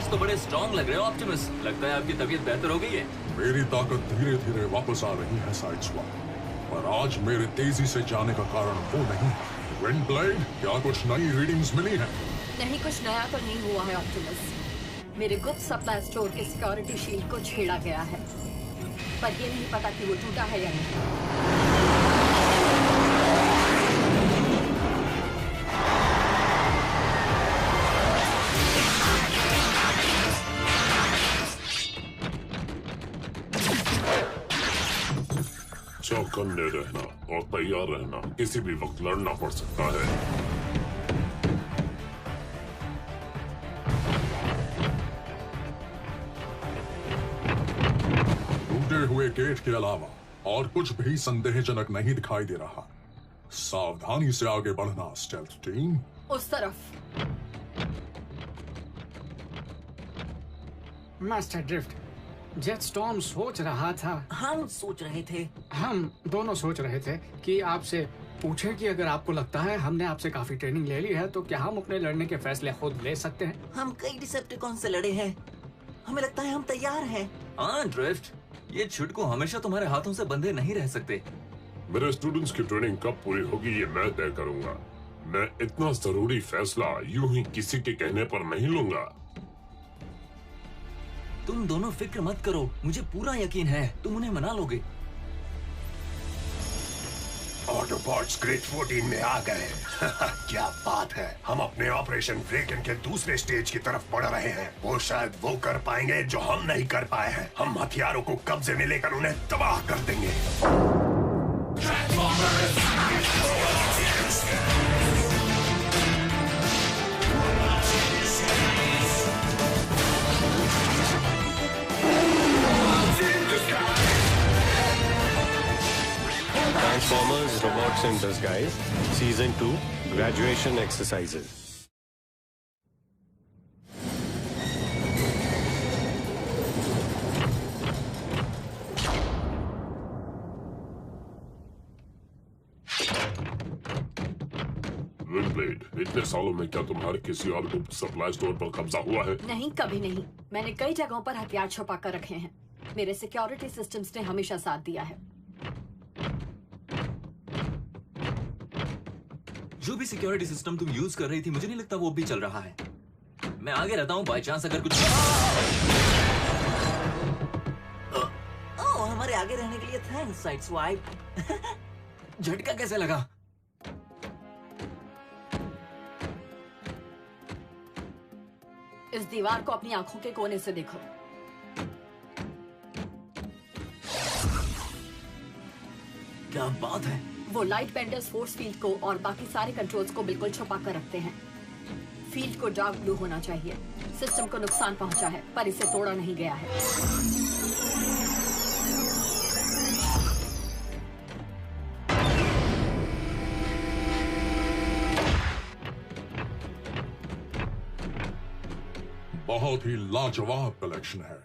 आज तो बड़े स्ट्रॉन्ग लग रहे हो ऑप्टिमस। लगता है आपकी तबीयत बेहतर हो गई है। मेरी ताकत धीरे धीरे वापस आ रही है साइडस्वाइप, पर आज मेरे तेजी से जाने का कारण वो नहीं। विंडब्लेड, क्या कुछ नई रीडिंग्स मिली है? नहीं, कुछ नया तो नहीं हुआ है ऑप्टिमस। मेरे गुप्त सप्लाई स्टोर के सिक्योरिटी शील्ड को छेड़ा गया है, पर ये नहीं पता कि वो टूटा है या नहीं। चौकन्ने रहना और तैयार रहना, किसी भी वक्त लड़ना पड़ सकता है। टूटे हुए गेट के अलावा और कुछ भी संदेहजनक नहीं दिखाई दे रहा। सावधानी से आगे बढ़ना स्टेल्थ टीम। उस तरफ। मास्टर ड्रिफ्ट, जेट स्टॉर्म सोच रहा था। हम सोच रहे थे, हम दोनों सोच रहे थे कि आपसे पूछे कि अगर आपको लगता है हमने आपसे काफी ट्रेनिंग ले ली है तो क्या हम अपने लड़ने के फैसले खुद ले सकते हैं। हम कई डिसेप्टिकॉन से लड़े हैं, हमें लगता है हम तैयार हैं। हाँ ड्रिफ्ट, ये छुटकू हमेशा तुम्हारे हाथों से बंधे नहीं रह सकते। मेरे स्टूडेंट्स की ट्रेनिंग कब पूरी होगी ये मैं तय करूंगा। मैं इतना जरूरी फैसला यूं ही किसी के कहने पर नहीं लूंगा। तुम दोनों फिक्र मत करो, मुझे पूरा यकीन है तुम उन्हें मना लोगे। ऑटोबॉट्स ग्रेड 14 में आ गए। क्या बात है, हम अपने ऑपरेशन ब्रेक-इन के दूसरे स्टेज की तरफ बढ़ रहे हैं। वो शायद वो कर पाएंगे जो हम नहीं कर पाए हैं। हम हथियारों को कब्जे में लेकर उन्हें तबाह कर देंगे। Transformers Robots in Disguise Season 2 Graduation Exercises. विंडब्लेड, इतने सालों में क्या तुम्हारे किसी और गुप्त सप्लाई स्टोर पर कब्जा हुआ है? नहीं, कभी नहीं। मैंने कई जगहों पर हथियार छुपा कर रखे हैं। मेरे सिक्योरिटी सिस्टम्स ने हमेशा साथ दिया है। जो भी सिक्योरिटी सिस्टम तुम यूज कर रही थी, मुझे नहीं लगता वो भी चल रहा है। मैं आगे रहता हूँ, बाय चांस अगर कुछ। ओह, हमारे आगे रहने के लिए थैंक्स साइडस्वाइप। झटका कैसे लगा? इस दीवार को अपनी आंखों के कोने से देखो। क्या बात है? वो लाइट बेंडर्स फोर्स फील्ड को और बाकी सारे कंट्रोल्स को बिल्कुल छुपा कर रखते हैं। फील्ड को डार्क ब्लू होना चाहिए। सिस्टम को नुकसान पहुंचा है, पर इसे तोड़ा नहीं गया है। बहुत ही लाजवाब कलेक्शन है।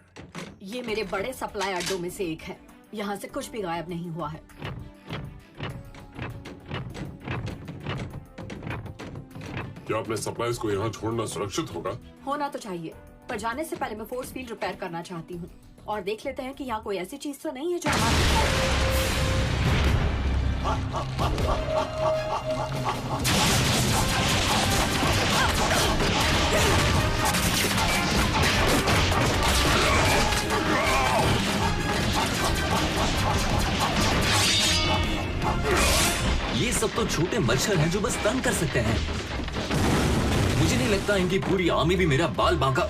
ये मेरे बड़े सप्लाई अड्डों में से एक है। यहाँ से कुछ भी गायब नहीं हुआ है। क्या अपने सप्लाईज को यहाँ छोड़ना सुरक्षित होगा? होना तो चाहिए, पर जाने से पहले मैं फोर्स फील्ड रिपेयर करना चाहती हूँ और देख लेते हैं कि यहाँ कोई ऐसी चीज तो नहीं है जो ये सब तो छोटे मच्छर हैं जो बस तंग कर सकते हैं। मुझे नहीं लगता इनकी पूरी आर्मी भी मेरा बाल बांका।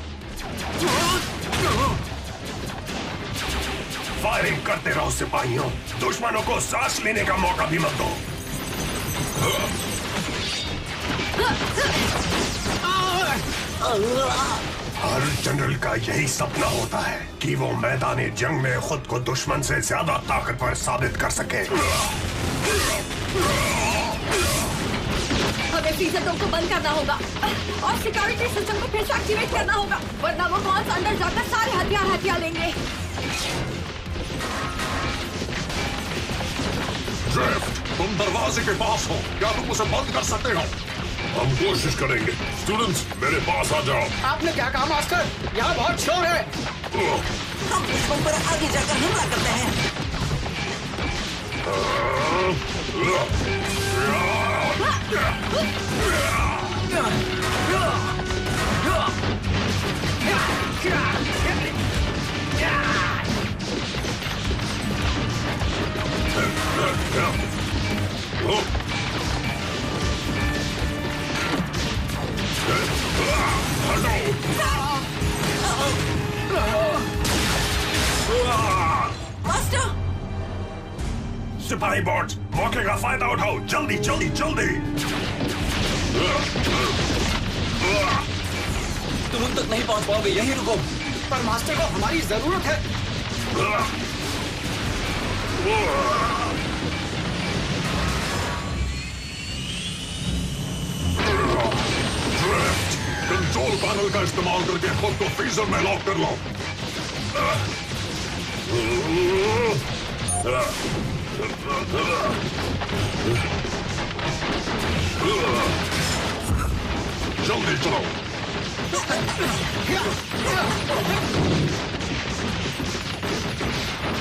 फायरिंग करते रहो सिपाहियों, दुश्मनों को सांस लेने का मौका भी मत दो। हर जनरल का यही सपना होता है कि वो मैदान जंग में खुद को दुश्मन से ज्यादा ताकतवर साबित कर सके। हमें फ्रीजर को बंद करना होगा और सिक्योरिटी सिस्टम को फिर से एक्टिवेट करना होगा, वरना वो कौन अंदर जाकर सारे हथियार लेंगे। ड्रिफ्ट, तुम दरवाजे के पास हो, क्या तुम उसे बंद कर सकते हो? हम कोशिश करेंगे। स्टूडेंट्स मेरे पास आ जाओ। आपने क्या कहा मास्टर? यहाँ बहुत शोर है। हम दुश्मन पर आगे जाकर हमला करते हैं। मास्टर, सिपाही बॉट्स, मौके का फायदा उठाओ। जल्दी जल्दी जल्दी। तुम उन तक नहीं पहुंच पाओगे, यहीं रुको। पर मास्टर को हमारी जरूरत है। कंट्रोल पैनल का इस्तेमाल करके खुद को फ्रीजर में लॉक कर लो। जल्दी चलो।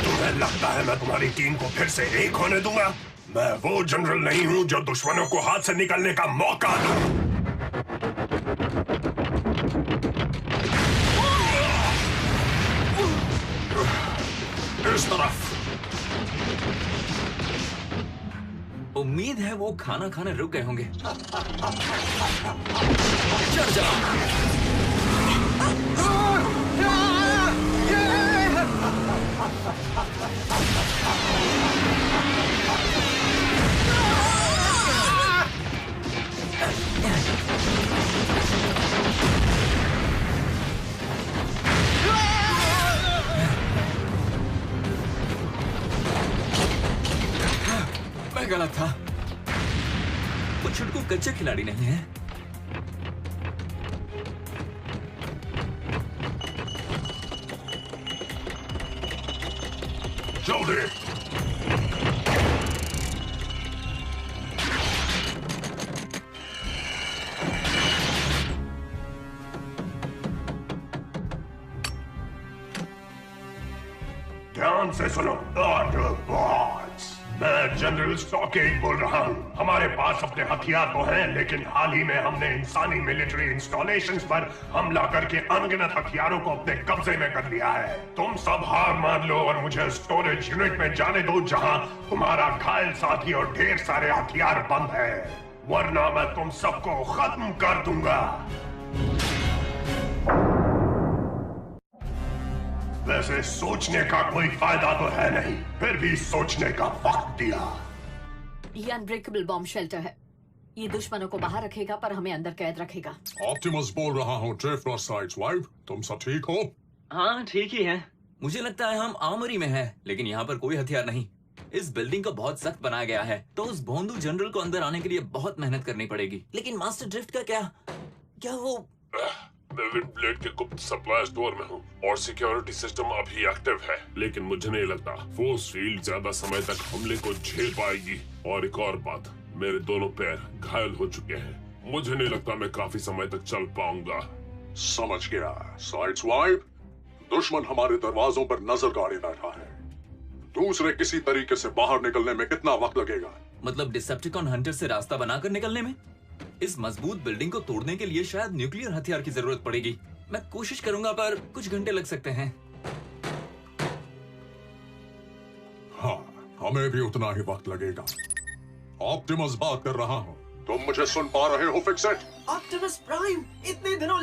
तुम्हें लगता है मैं तुम्हारी टीम को फिर से एक होने दूंगा? मैं वो जनरल नहीं हूं जो दुश्मनों को हाथ से निकलने का मौका दूं। इस तरफ। उम्मीद है वो खाना खाने रुक गए होंगे। चढ़ जाओ। मैं गलत था। वो छुटकू कच्चे खिलाड़ी नहीं है। जल्दी। ध्यान से सुनो। ऑर्डर बॉट्स, मैं जनरल स्टॉकेज बोल रहा हूँ। हमारे पास अपने हथियार तो हैं, लेकिन हाल ही में हमने इंसानी मिलिट्री इंस्टॉलेशंस पर हमला करके अनगिनत हथियारों को अपने कब्जे में कर लिया है। तुम सब हार मान लो और मुझे स्टोरेज यूनिट में जाने दो, जहाँ तुम्हारा घायल साथी और ढेर सारे हथियार बंद है, वरना मैं तुम सबको खत्म कर दूंगा। वैसे सोचने का कोई फायदा तो है नहीं, फिर भी सोचने का वक्त दिया। ये अनब्रेकेबल बॉम्ब शेल्टर है। ये दुश्मनों को बाहर रखेगा पर हमें अंदर कैद रखेगा। ऑप्टिमस बोल रहा हूँ, ड्रिफ्ट और साइडस्वाइप, तुम सब ठीक हो? हाँ ठीक ही है। मुझे लगता है हम आर्मरी में हैं, लेकिन यहाँ पर कोई हथियार नहीं। इस बिल्डिंग को बहुत सख्त बनाया गया है, तो उस भोंदू जनरल को अंदर आने के लिए बहुत मेहनत करनी पड़ेगी। लेकिन मास्टर ड्रिफ्ट का क्या वो? मैं विंडब्लेड के गुप्त सप्लाई स्टोर में हूँ और सिक्योरिटी सिस्टम अभी एक्टिव है, लेकिन मुझे नहीं लगता फोर्स फील्ड ज्यादा समय तक हमले को झेल पाएगी। और एक और बात, मेरे दोनों पैर घायल हो चुके हैं। मुझे नहीं लगता मैं काफी समय तक चल पाऊंगा। समझ गया। साइडस्वाइप, दुश्मन हमारे दरवाजों पर नजर गाड़े बैठा है। दूसरे किसी तरीके से बाहर निकलने में कितना वक्त लगेगा? मतलब डिसेप्टिकॉन हंटर से रास्ता बनाकर निकलने में? इस मजबूत बिल्डिंग को तोड़ने के लिए शायद न्यूक्लियर हथियार की जरूरत पड़ेगी। मैं कोशिश करूंगा, पर कुछ घंटे लग सकते हैं। हाँ, हमें भी उतना ही वक्त लगेगा। ऑप्टिमस बात कर रहा हूँ, तुम मुझे सुन पा रहे हो? फिक्सेट। ऑप्टिमस प्राइम, इतने दिनों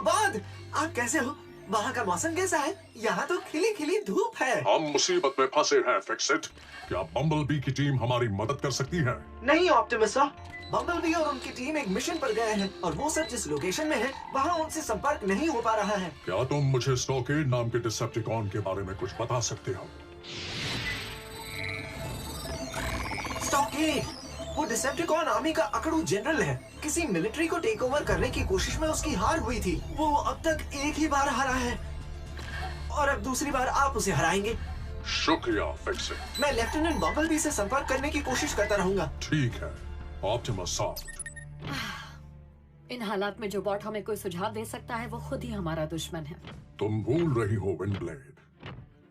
बाद आप कैसे हो? वहाँ का मौसम कैसा है? यहाँ तो खिली खिली धूप है। हम मुसीबत में फंसे हैं फिक्सेट। क्या बम्बलबी की टीम हमारी मदद कर सकती है? नहीं ऑप्टिमस सर, बम्बलबी और उनकी टीम एक मिशन पर गए हैं और वो सब जिस लोकेशन में है वहाँ उनसे संपर्क नहीं हो पा रहा है। क्या तुम मुझे स्टॉकेड नाम के डिसेप्टिकॉन के बारे में कुछ बता सकते हो? स्टॉकेड, वो डिसेप्टिकॉन आर्मी का अकड़ू जनरल है। किसी मिलिट्री को टेक ओवर करने की कोशिश में उसकी हार हुई थी। वो अब तक एक ही बार हारा है और अब दूसरी बार आप उसे हराएंगे। शुक्रिया फिक्सेट। मैं लेफ्टिनेंट बम्बलबी से संपर्क करने की कोशिश करता रहूंगा। ठीक है, ऑप्टिमस साउंड। इन हालात में जो बॉट हमें कोई सुझाव दे सकता है वो खुद ही हमारा दुश्मन है। तुम भूल रही हो विंडब्लेड,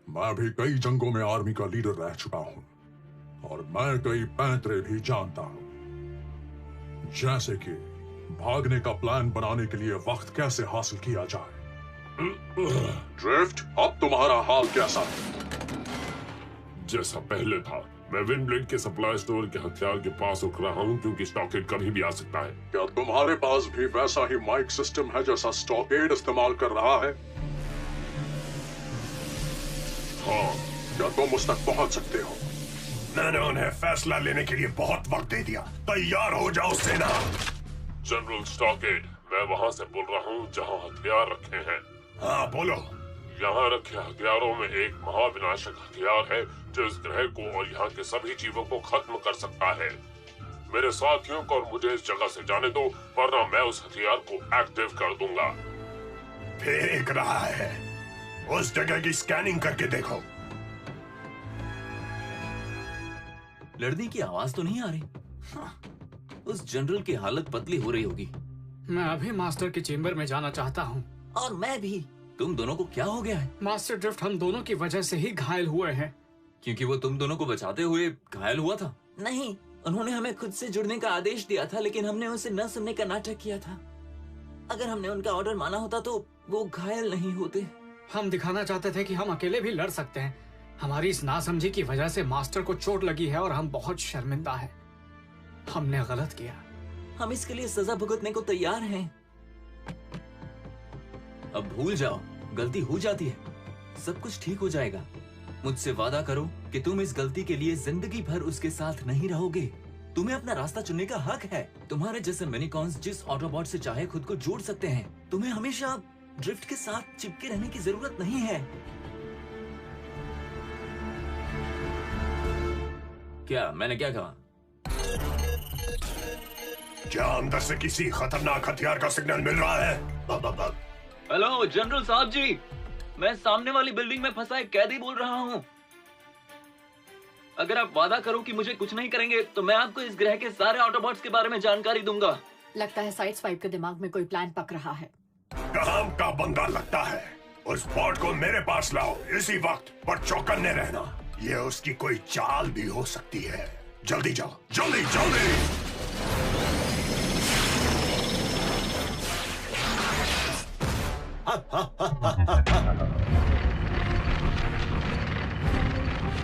मैं भी कई जंगों में आर्मी का लीडर रह चुका हूं और मैं कई पैंतरे भी जानता हूं, जैसे कि भागने का प्लान बनाने के लिए वक्त कैसे हासिल किया जाए। ड्रिफ्ट, अब तुम्हारा हाल कैसा है? जैसा पहले था। मैं विंडब्लेड के सप्लाई स्टोर के हथियार के पास रुक रहा हूँ क्योंकि स्टॉकेड कभी भी आ सकता है। क्या तुम्हारे पास भी वैसा ही माइक सिस्टम है जैसा स्टॉकेड इस्तेमाल कर रहा है? हाँ। क्या तुम उस तक पहुंच सकते हो? मैंने उन्हें फैसला लेने के लिए बहुत वक्त दे दिया। तैयार हो जाओ सेना। जनरल स्टॉकेड, मैं वहाँ से बोल रहा हूँ जहाँ हथियार रखे हैं। हाँ बोलो। यहाँ रखे हथियारों में एक महाविनाशक हथियार है जो इस ग्रह को और यहाँ के सभी जीवों को खत्म कर सकता है। मेरे साथियों को और मुझे इस जगह से जाने दो, वरना मैं उस हथियार को एक्टिव कर दूंगा। फेंक रहा है। उस जगह की स्कैनिंग करके देखो। लड़ने की आवाज तो नहीं आ रही। हाँ, उस जनरल की हालत पतली हो रही होगी। मैं अभी मास्टर के चेम्बर में जाना चाहता हूँ। और मैं भी। तुम दोनों को क्या हो गया है? मास्टर ड्रिफ्ट हम दोनों की वजह से ही घायल हुए हैं। क्योंकि वो तुम दोनों को बचाते हुए घायल हुआ था? नहीं, उन्होंने हमें खुद से जुड़ने का आदेश दिया था, लेकिन हमने उसे न सुनने का नाटक किया था। अगर हमने उनका ऑर्डर माना होता तो वो घायल नहीं होते। हम दिखाना चाहते थे कि हम अकेले भी लड़ सकते हैं। हमारी इस नासमझी की वजह से मास्टर को चोट लगी है और हम बहुत शर्मिंदा हैं। हमने गलत किया। हम इसके लिए सजा भुगतने को तैयार हैं। अब भूल जाओ, गलती हो जाती है, सब कुछ ठीक हो जाएगा। मुझसे वादा करो कि तुम इस गलती के लिए जिंदगी भर उसके साथ नहीं रहोगे। तुम्हें अपना रास्ता चुनने का हक है। तुम्हारे जैसे मिनिकॉन्स जिस ऑटोबॉट से चाहे खुद को जोड़ सकते हैं। तुम्हें हमेशा ड्रिफ्ट के साथ चिपके रहने की जरूरत नहीं है। क्या मैंने क्या कहा? क्या अंदर से किसी खतरनाक हथियार का सिग्नल मिल रहा है? हेलो जनरल साहब जी, मैं सामने वाली बिल्डिंग में फंसा एक कैदी बोल रहा हूँ। अगर आप वादा करो कि मुझे कुछ नहीं करेंगे तो मैं आपको इस ग्रह के सारे ऑटोबॉट्स के बारे में जानकारी दूंगा। लगता है साइड स्वाइप के दिमाग में कोई प्लान पक रहा है। काम का बंदा लगता है। उस बॉट को मेरे पास लाओ इसी वक्त, पर चौकन्ने रहना। ये उसकी कोई चाल भी हो सकती है। जल्दी जाओ, जल्दी जल्दी।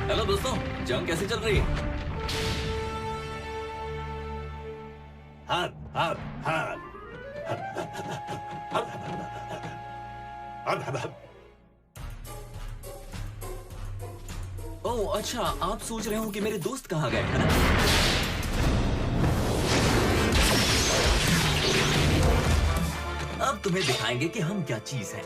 हेलो दोस्तों, जंग कैसी चल रही है? ओह अच्छा, आप सोच रहे हो कि मेरे दोस्त कहाँ गए, है ना? अब तुम्हें दिखाएंगे कि हम क्या चीज हैं।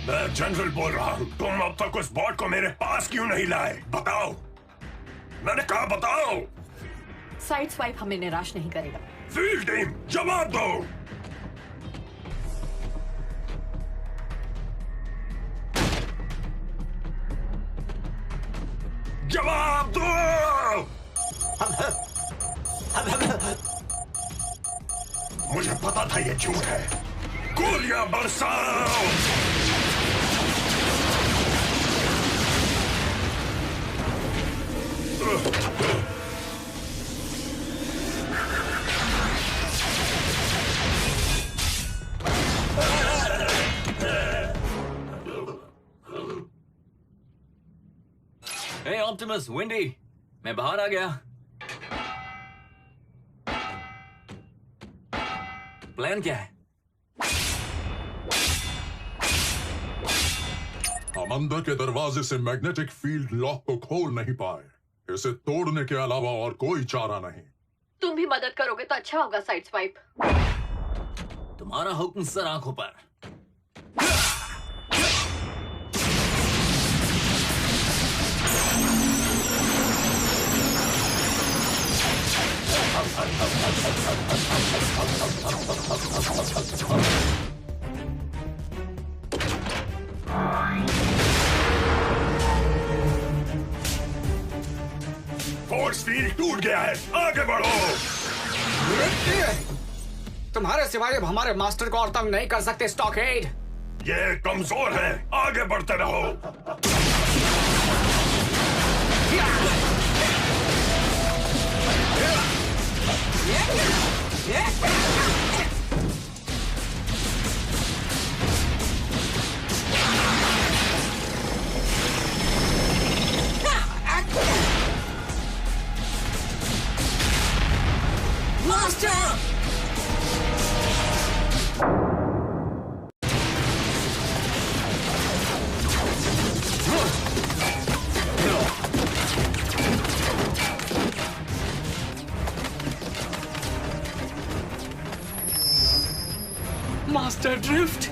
मैं जनरल बोल रहा हूँ। तुम अब तक उस बॉट को मेरे पास क्यों नहीं लाए? बताओ, मैंने कहा बताओ। साइड स्वाइप हमें निराश नहीं करेगा। फील्ड टीम जवाब दो। जवाब दो। मुझे पता था ये झूठ है। गोलियां बरसाओ। हे ऑप्टिमस, विंडी, मैं बाहर आ गया। प्लान क्या है? हम अंदर के दरवाजे से मैग्नेटिक फील्ड लॉक को खोल नहीं पाए। इसे तोड़ने के अलावा और कोई चारा नहीं। तुम भी मदद करोगे तो अच्छा होगा साइड स्वाइप। तुम्हारा हुक्म सर आंखों पर। फोर्स फील्ड टूट गया है, आगे बढ़ो। तुम्हारे सिवाय अब हमारे मास्टर को और तंग नहीं कर सकते स्टॉकहेड। ये कमजोर है, आगे बढ़ते रहो। Master drift.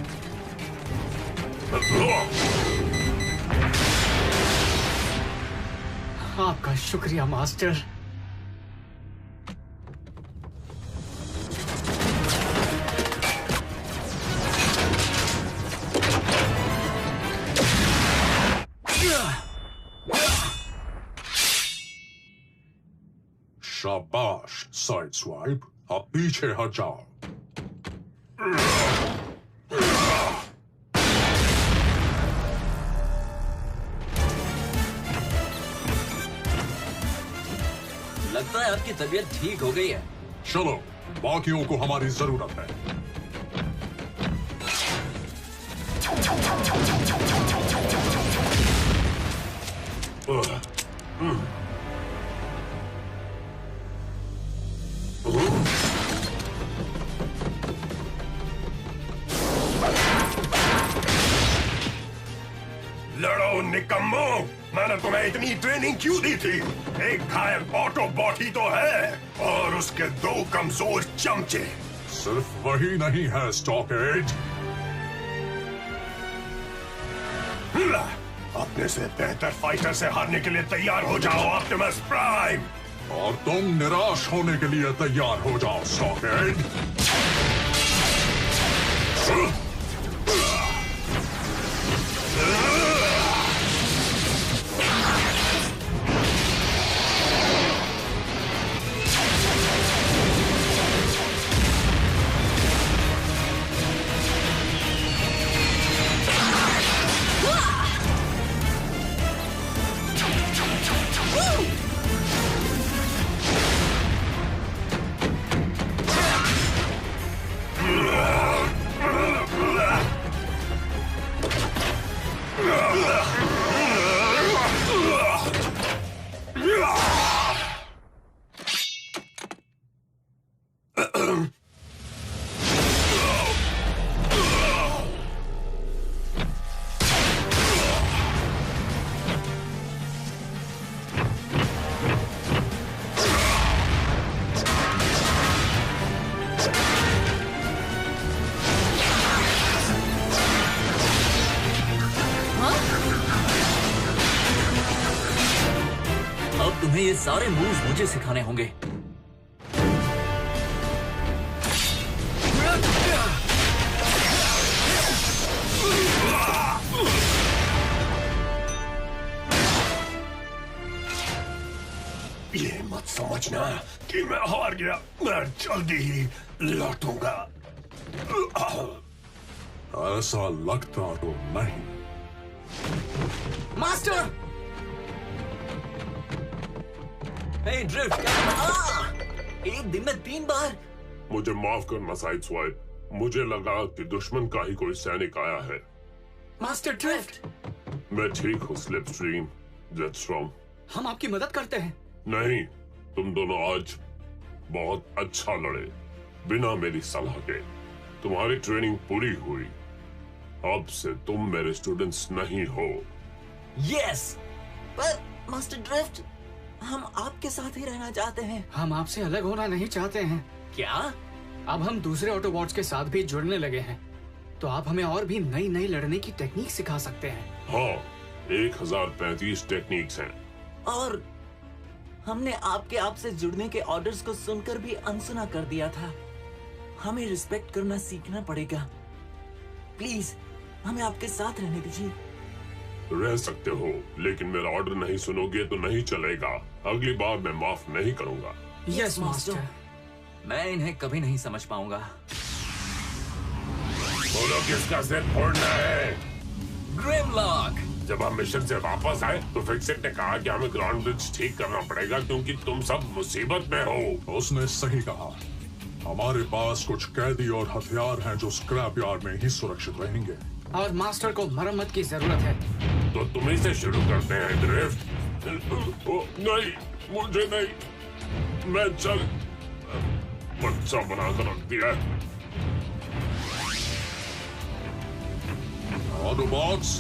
आपका शुक्रिया मास्टर। शाबाश साइड स्वाइप, अब पीछे हट जाओ। लगता है आपकी तबीयत ठीक हो गई है। चलो, बाकियों को हमारी जरूरत है। लड़ो निकम्मो, मैंने तुम्हें इतनी ट्रेनिंग क्यों दी थी? एक घायल ऑटोबॉट ही तो है और उसके 2 कमजोर चमचे। सिर्फ वही नहीं है स्टॉकहेड, अपने से बेहतर फाइटर से हारने के लिए तैयार हो जाओ ऑप्टिमस प्राइम। और तुम निराश होने के लिए तैयार हो जाओ स्टॉकहेड। अब तुम्हें ये सारे मूव्स मुझे सिखाने होंगे। ये मत समझना कि मैं हार गया, मैं जल्दी ही लौटूंगा। ऐसा लगता तो नहीं। मास्टर! हे ड्रिफ्ट! एक दिन में 3 बार? मुझे माफ करना साइड स्वाइप, मुझे लगा कि दुश्मन का ही कोई सैनिक आया है। मास्टर ड्रिफ्ट, मैं ठीक हूँ स्लिप स्ट्रीम, जेटस्टॉर्म। हम आपकी मदद करते हैं। नहीं, तुम दोनों आज बहुत अच्छा लड़े, बिना मेरी सलाह के। तुम्हारी ट्रेनिंग पूरी हुई, अब से तुम मेरे स्टूडेंट्स नहीं हो। यस! पर मास्टर ड्रिफ्ट, हम आपके साथ ही रहना चाहते हैं। हम आपसे अलग होना नहीं चाहते हैं। क्या? अब हम दूसरे ऑटोबॉट्स के साथ भी जुड़ने लगे हैं, तो आप हमें और भी नई नई लड़ने की टेक्निक सिखा सकते हैं। हाँ, 1035 टेक्निक्स हैं। और हमने आपसे जुड़ने के ऑर्डर्स को सुनकर भी अनसुना कर दिया था। हमें रिस्पेक्ट करना सीखना पड़ेगा। प्लीज हमें आपके साथ रहने दीजिए। रह सकते हो, लेकिन मेरा ऑर्डर नहीं सुनोगे तो नहीं चलेगा। अगली बार मैं माफ नहीं करूंगा। Yes master. मैं इन्हें कभी नहीं समझ पाऊंगा। बोलो किसका सिर फोड़ना है? ग्रिमलॉक। जब हम मिशन से वापस आए तो फिक्सेट ने कहा कि हमें ग्राउंड ब्रिज ठीक करना पड़ेगा क्योंकि तुम सब मुसीबत में हो। उसने सही कहा। हमारे पास कुछ कैदी और हथियार हैं जो स्क्रैप यार्ड में ही सुरक्षित रहेंगे। और मास्टर को मरम्मत की जरूरत है। तो तुम ही से शुरू करते हैं ड्रिफ्ट। नहीं, मुझे नहीं। मैं चल बच्चा बनाकर रख दिया। ऑटोबॉट्स,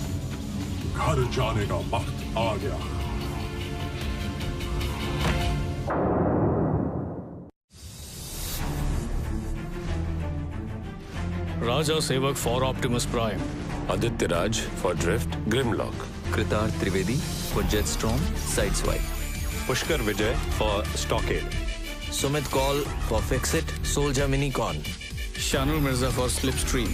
घर जाने का वक्त आ गया। Raja Sevak for Optimus Prime, Aditya Raj for Drift Grimlock, Kritar Trivedi for Jetstorm Sideswipe, Pushkar Vijay for Stockade, Sumit Kaul for Fixit Soldier Minicon, Shanul Mirza for स्लिपस्ट्रीम,